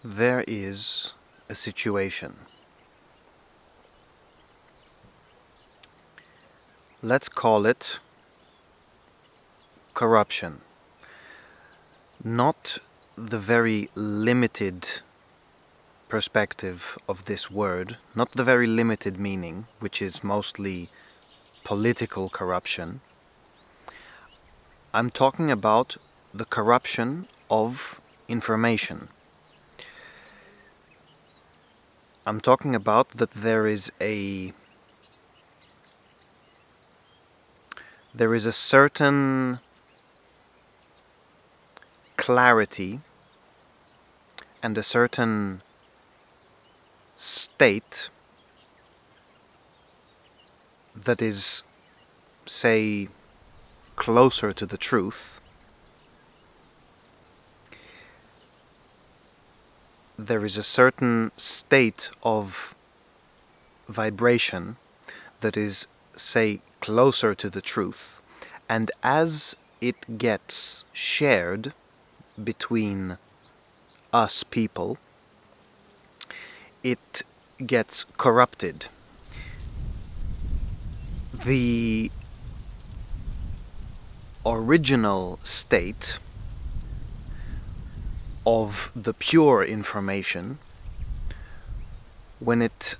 There is a situation. Let's call it corruption. Not the very limited perspective of this word, not the very limited meaning, which is mostly political corruption. I'm talking about the corruption of information. I'm talking about that there is a certain clarity and a certain state that is, say, closer to the truth. There is a certain state of vibration that is, say, closer to the truth, and as it gets shared between us people, it gets corrupted. The original state of the pure information, when it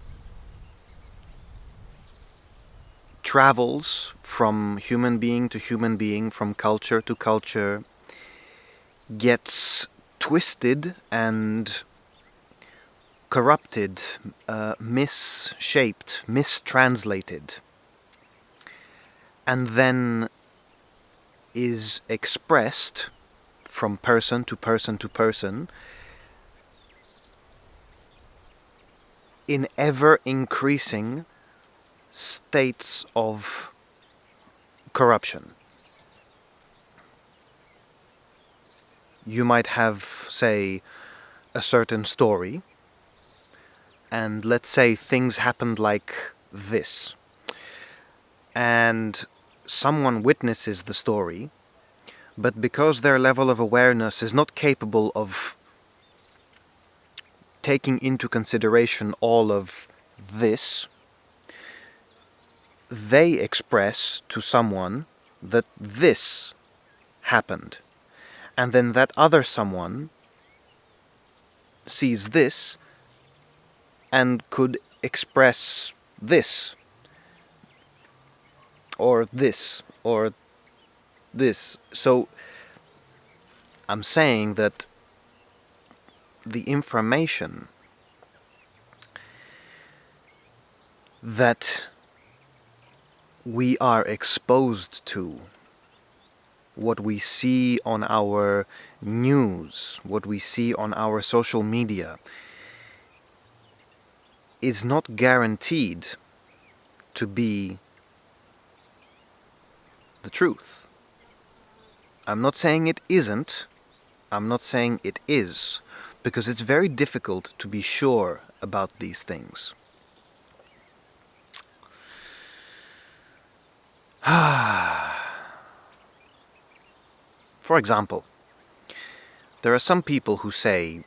travels from human being to human being, from culture to culture, gets twisted and corrupted, misshaped, mistranslated, and then is expressed from person to person to person in ever-increasing states of corruption. You might have, say, a certain story, and let's say things happened like this, and someone witnesses the story, but because their level of awareness is not capable of taking into consideration all of this, they express to someone that this happened. And then that other someone sees this and could express this, or this, or this. So I'm saying that the information that we are exposed to, what we see on our news, what we see on our social media, is not guaranteed to be the truth. I'm not saying it isn't, I'm not saying it is, because it's very difficult to be sure about these things. For example, there are some people who say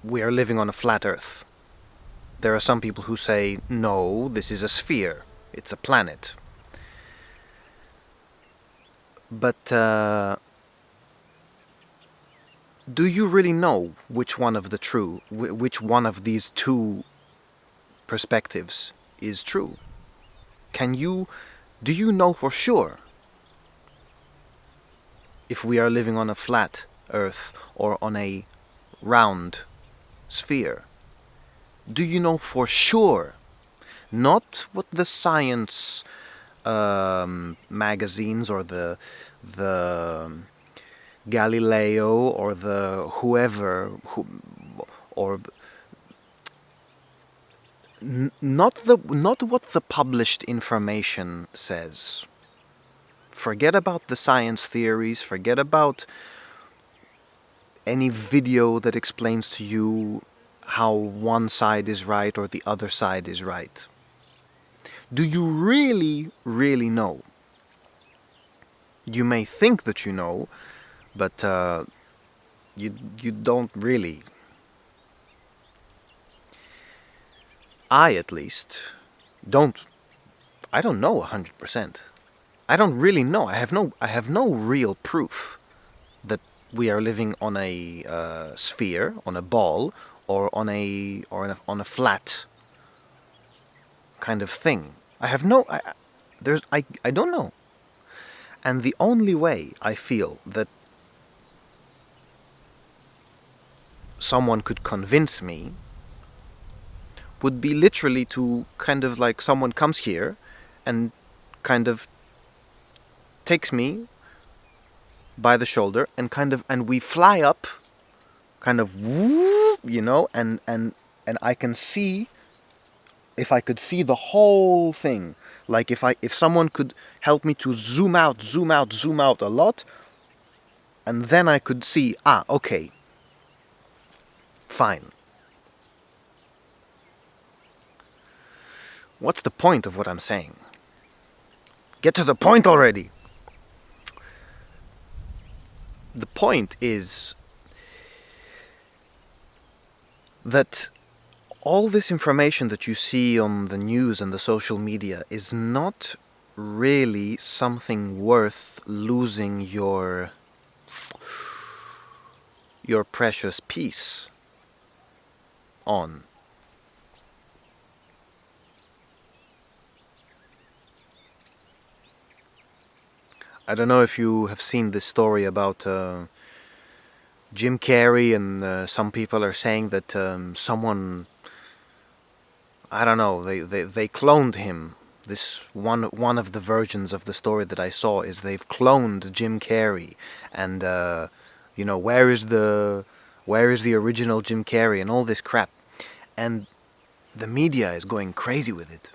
we are living on a flat Earth. There are some people who say, no, this is a sphere, it's a planet. But do you really know which one of these two perspectives is true? Do you know for sure if we are living on a flat Earth or on a round sphere? Do you know for sure? Not what the science magazines or the Galileo or the whoever or not what the published information says. Forget about the science theories, forget about any video that explains to you how one side is right or the other side is right. Do you really, really know? You may think that you know, but You don't really. I, at least, don't. I don't know 100%. I don't really know. I have no real proof that we are living on a sphere, on a ball, or on a flat kind of thing. I have no. I don't know. And the only way I feel that someone could convince me would be literally to kind of like someone comes here and kind of takes me by the shoulder and we fly up, kind of whoop, and I can see, if I could see the whole thing, like if someone could help me to zoom out a lot, and then I could see, okay, fine. What's the point of what I'm saying? Get to the point already! The point is that all this information that you see on the news and the social media is not really something worth losing your precious peace on. I don't know if you have seen this story about Jim Carrey, and some people are saying that someone, I don't know, they cloned him. This one of the versions of the story that I saw is they've cloned Jim Carrey, and where is the original Jim Carrey and all this crap, and the media is going crazy with it.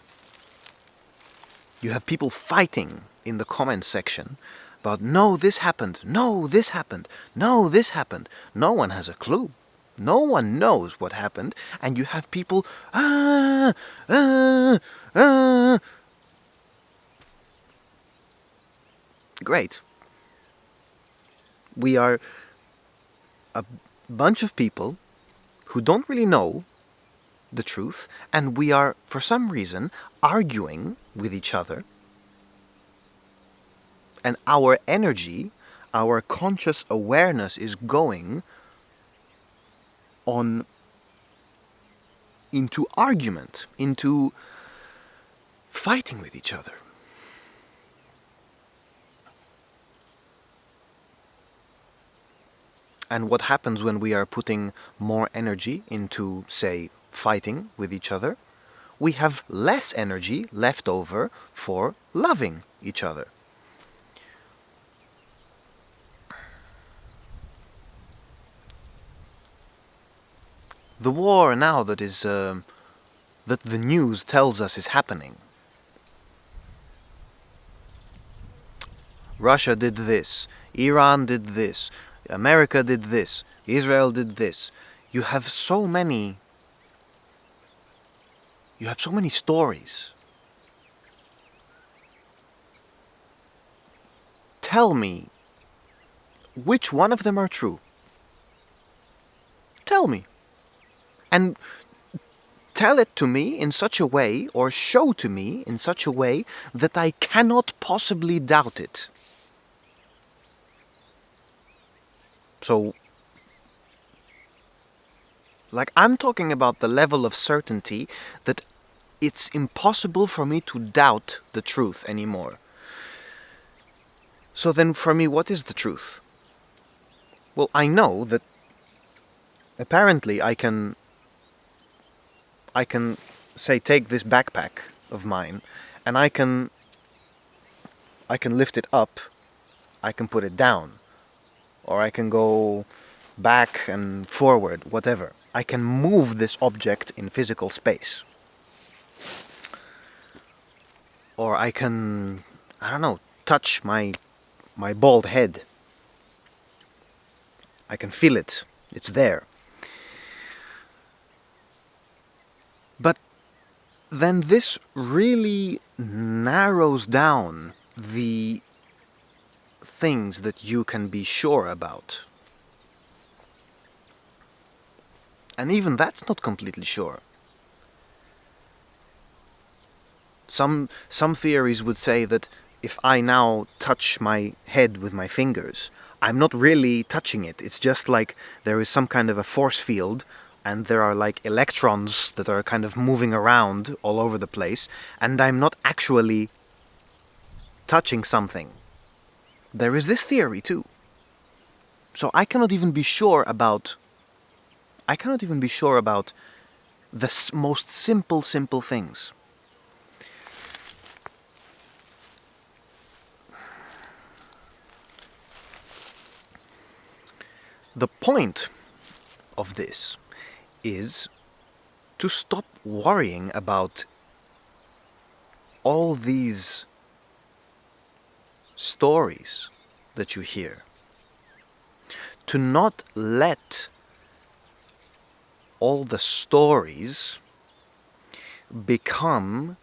You have people fighting in the comments section about, no, this happened, no, this happened, no, this happened. No one has a clue. No one knows what happened, and you have people, Great. We are a bunch of people who don't really know the truth, and we are, for some reason, arguing with each other, and our energy, our conscious awareness is going on into argument, into fighting with each other. And what happens when we are putting more energy into, say, fighting with each other? We have less energy left over for loving each other. The war now that the news tells us is happening. Russia did this, Iran did this, America did this, Israel did this. You have so many stories. Tell me, which one of them are true? Tell me. And tell it to me in such a way, or show to me in such a way, that I cannot possibly doubt it. So, like, I'm talking about the level of certainty that it's impossible for me to doubt the truth anymore. So then, for me, what is the truth? Well, I know that apparently I can say, take this backpack of mine, and I can lift it up, I can put it down, or I can go back and forward, whatever. I can move this object in physical space. Or I can, I don't know, touch my bald head. I can feel it. It's there. But then this really narrows down the things that you can be sure about. And even that's not completely sure. Some theories would say that if I now touch my head with my fingers, I'm not really touching it. It's just like there is some kind of a force field, and there are like electrons that are kind of moving around all over the place, and I'm not actually touching something. There is this theory too. So I cannot even be sure about the most simple things. The point of this is to stop worrying about all these stories that you hear. To not let all the stories become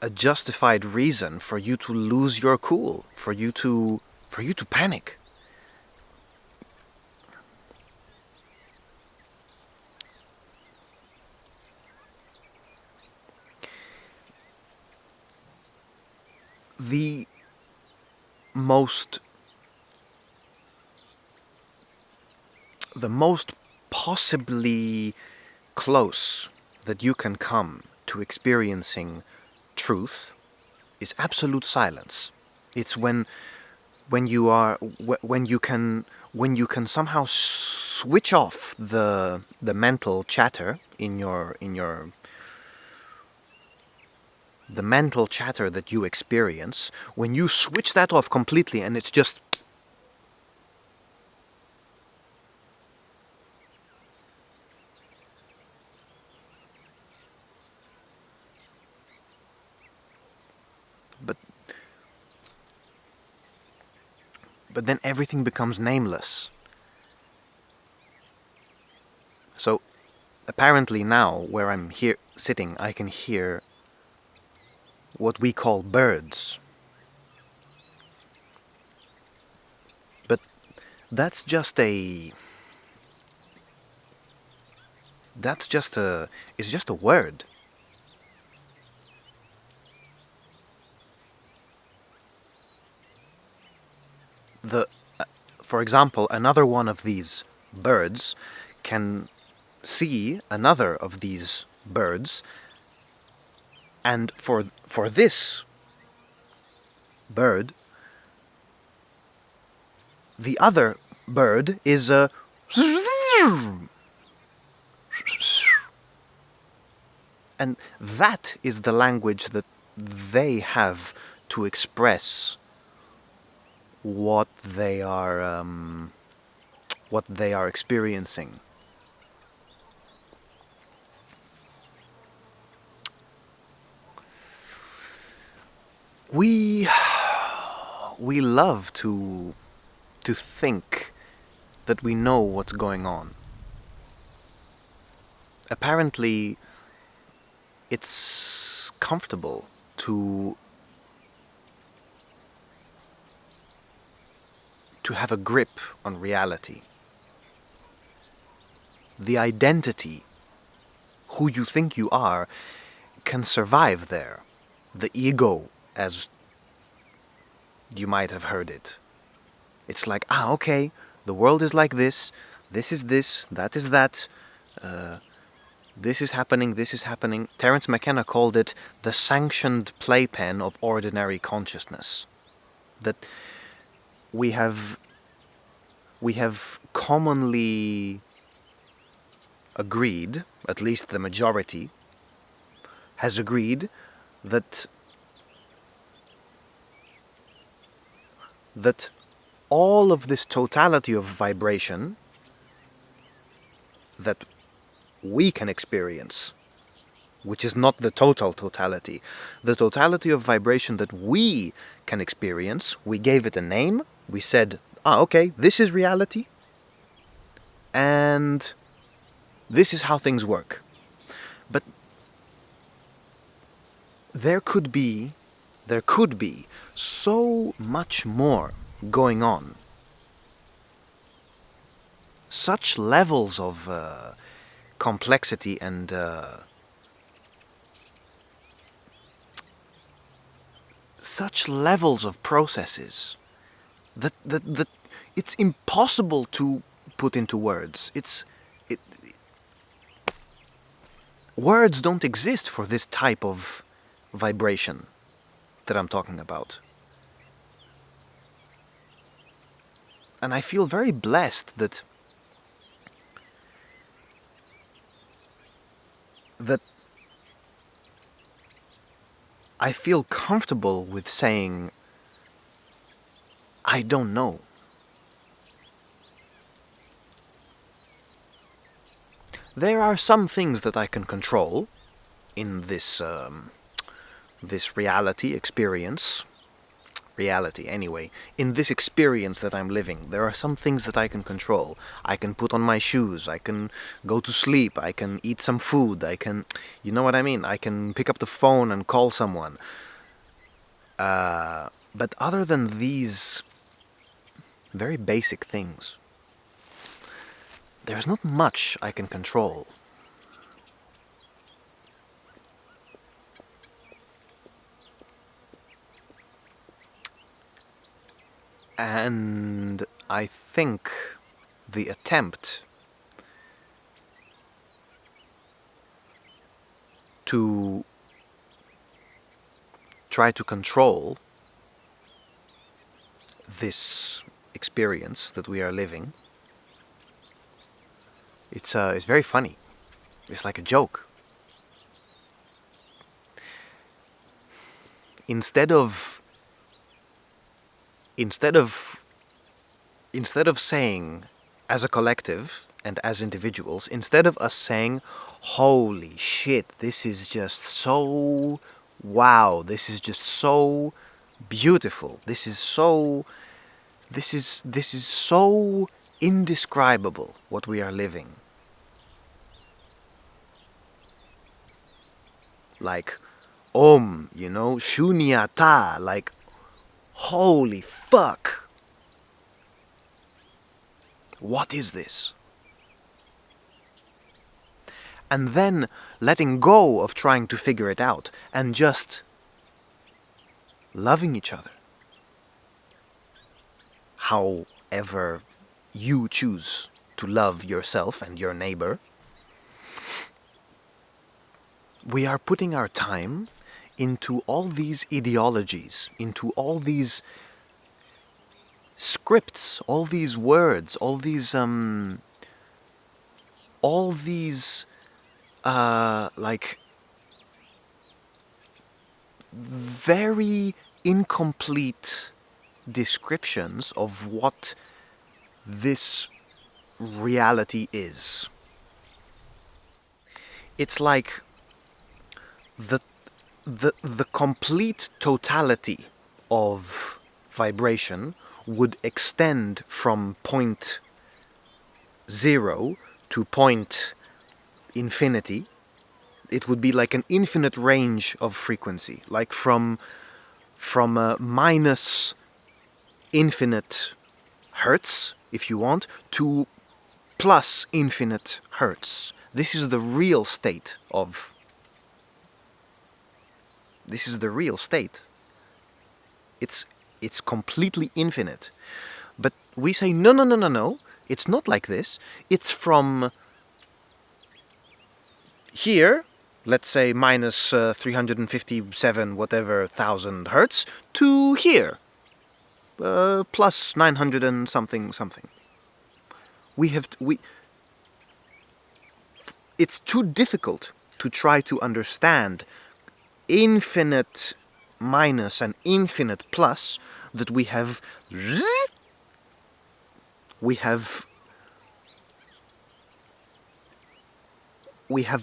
a justified reason for you to lose your cool, for you to panic. The most possibly close that you can come to experiencing truth is absolute silence. It's when you can somehow switch off the mental chatter the mental chatter that you experience, when you switch that off completely and it's just but then everything becomes nameless. So apparently now, where I'm here sitting, I can hear what we call birds. But it's just a word. For example, another one of these birds can see another of these birds, and for this bird, the other bird is a and that is the language that they have to express what they are experiencing. We love to think that we know what's going on. Apparently, it's comfortable to have a grip on reality. The identity, who you think you are, can survive there. The ego, as you might have heard it. It's like, okay, the world is like this is this, that is that, this is happening. Terence McKenna called it the sanctioned playpen of ordinary consciousness. That we have commonly agreed, at least the majority has agreed, that all of this totality of vibration that we can experience, which is not the totality, the totality of vibration that we can experience, we gave it a name, we said, okay, this is reality, and this is how things work. But there could be so much more going on. such levels of complexity and such levels of processes that it's impossible to put into words. Words don't exist for this type of vibration that I'm talking about. And I feel very blessed that I feel comfortable with saying, I don't know. There are some things that I can control in this this reality anyway. In this experience that I'm living, there are some things that I can control. I can put on my shoes, I can go to sleep, I can eat some food, I can, you know what I mean? I can pick up the phone and call someone. But other than these very basic things, there's not much I can control. And I think the attempt to try to control this experience that we are living, it's very funny. It's like a joke. Instead of saying, as a collective and as individuals, instead of us saying, holy shit, this is just so wow, this is just so beautiful, this is so indescribable what we are living. Like Om, you know, Shunyata, like holy fuck. What is this? And then letting go of trying to figure it out and just loving each other. However you choose to love yourself and your neighbor. We are putting our time into all these ideologies, into all these scripts, all these words, all these like very incomplete descriptions of what this reality is. It's like the complete totality of vibration would extend from point zero to point infinity. It would be like an infinite range of frequency, like from minus infinite hertz, if you want, to plus infinite hertz. This is the real state of... This is the real state. It's completely infinite. But we say, no, it's not like this. It's from here, let's say minus 357 whatever thousand hertz, to here, plus 900 and something. It's too difficult to try to understand infinite minus and infinite plus that we have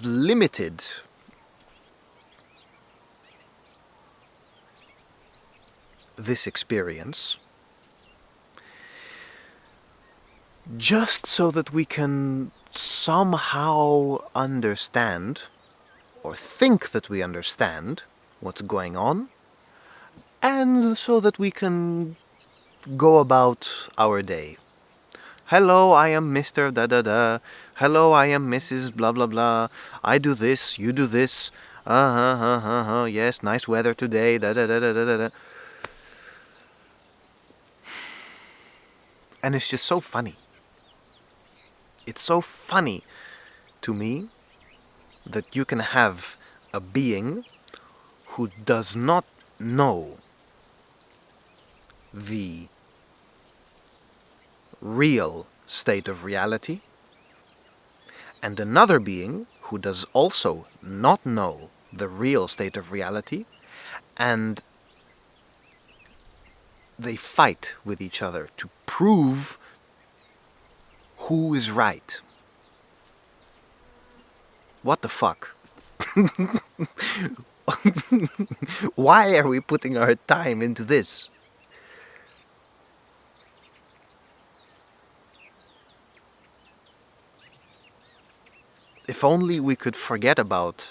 limited this experience just so that we can somehow understand or think that we understand what's going on, and so that we can go about our day Hello, I am Mr. Da da da. Hello, I am Mrs. Blah blah blah. I do this, you do this. Yes, nice weather today. Da da da da da da. And it's just so funny. It's so funny to me that you can have a being who does not know the real state of reality, and another being who does also not know the real state of reality, and they fight with each other to prove who is right. What the fuck? Why are we putting our time into this? If only we could forget about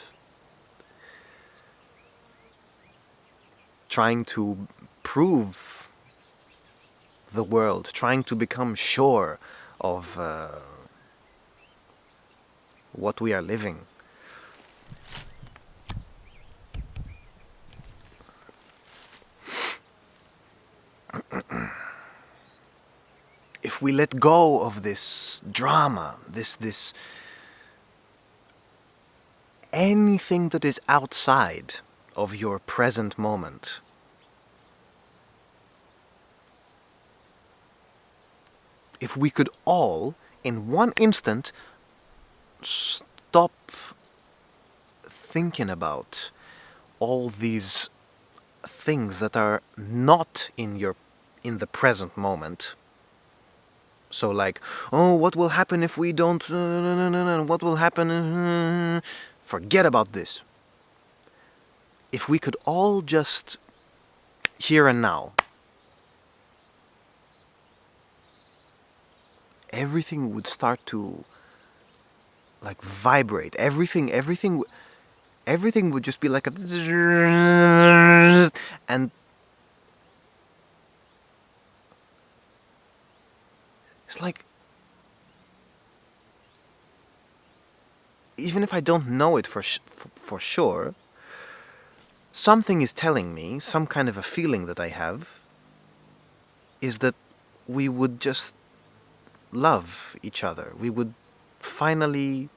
trying to prove the world, trying to become sure of what we are living. If we let go of this drama, this anything that is outside of your present moment, if we could all, in one instant, stop thinking about all these things that are not in the present moment. So like, oh, what will happen if we don't, what will happen, forget about this. If we could all just, here and now, everything would start to like vibrate. Everything would just be like a, and it's like, even if I don't know it for sure, something is telling me, some kind of a feeling that I have, is that we would just love each other. We would finally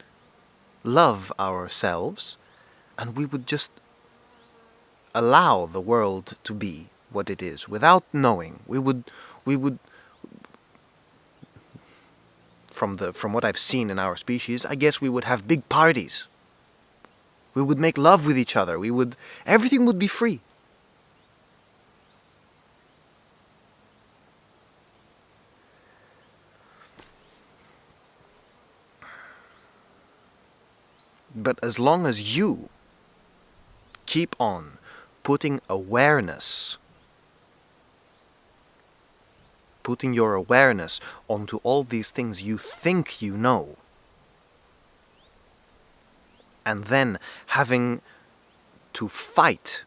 love ourselves, and we would just allow the world to be what it is without knowing. We would from what I've seen in our species, I guess we would have big parties. We would make love with each other. Everything would be free. But as long as you keep on putting your awareness onto all these things you think you know, and then having to fight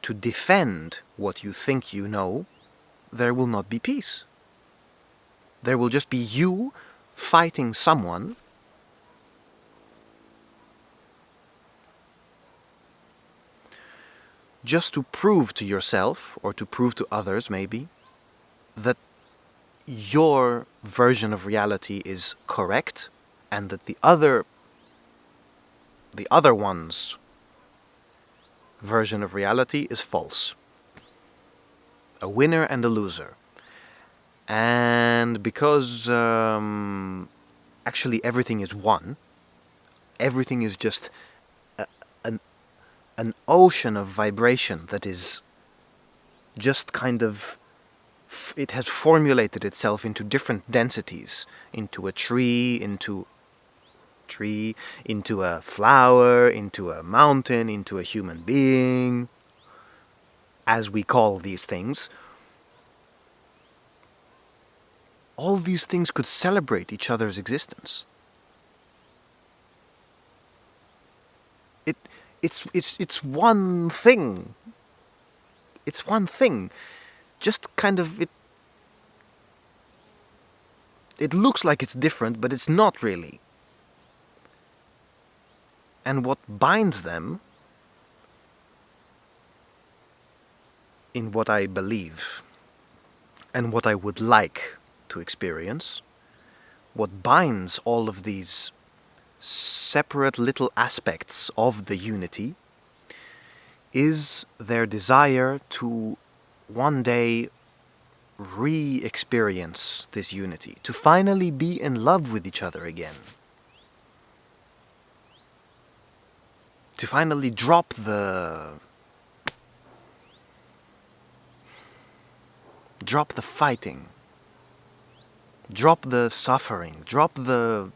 to defend what you think you know, there will not be peace. There will just be you fighting someone just to prove to yourself, or to prove to others maybe, that your version of reality is correct, and that the other one's version of reality is false. A winner and a loser. And because actually everything is one, everything is just an ocean of vibration that is just kind of, it has formulated itself into different densities, into a tree, into a flower, into a mountain, into a human being, as we call these things. All these things could celebrate each other's existence. It's one thing. It's one thing. Just kind of It looks like it's different, but it's not really. And what binds them, in what I believe and what I would like to experience, what binds all of these separate little aspects of the unity is their desire to one day re-experience this unity, to finally be in love with each other again, to finally drop the fighting, drop the suffering, drop the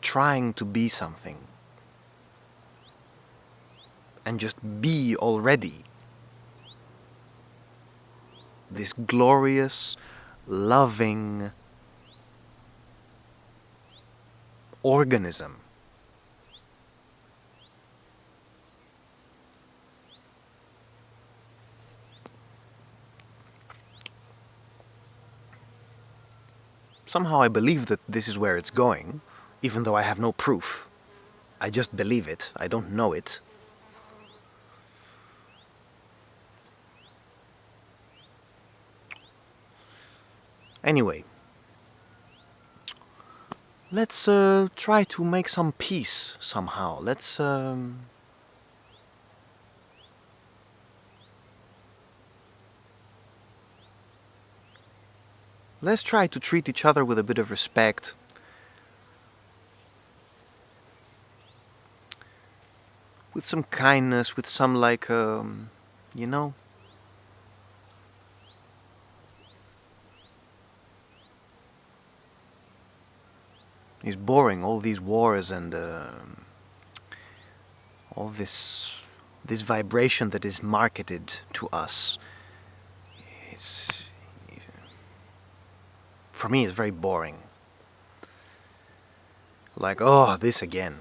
trying to be something, and just be already this glorious, loving organism. Somehow I believe that this is where it's going, even though I have no proof. I just believe it. I don't know it. Anyway, let's try to make some peace somehow. Let's try to treat each other with a bit of respect. With some kindness, with some you know? It's boring, all these wars and all this vibration that is marketed to us. It's, for me, it's very boring. Like, oh, this again.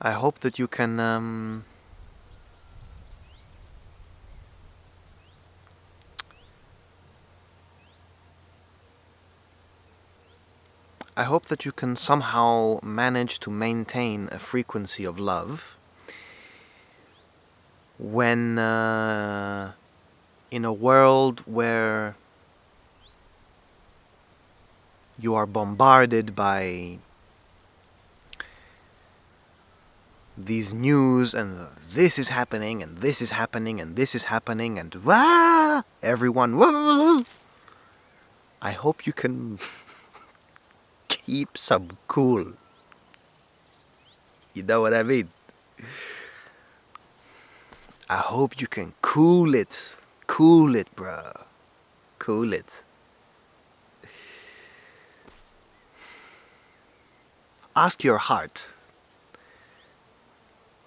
I hope that you can I hope that you can somehow manage to maintain a frequency of love when in a world where you are bombarded by these news and this is happening and this is happening and this is happening and everyone I hope you can keep some cool. You know what I mean? I hope you can cool it. Cool it, bruh. Cool it. Ask your heart.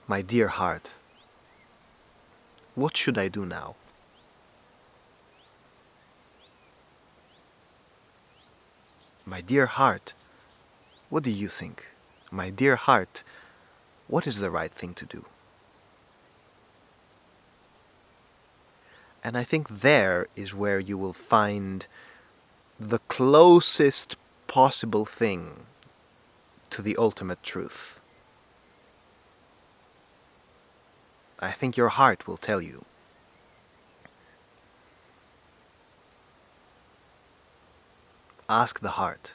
My dear heart, what should I do now? My dear heart, what do you think? My dear heart, what is the right thing to do? And I think there is where you will find the closest possible thing to the ultimate truth. I think your heart will tell you. Ask the heart.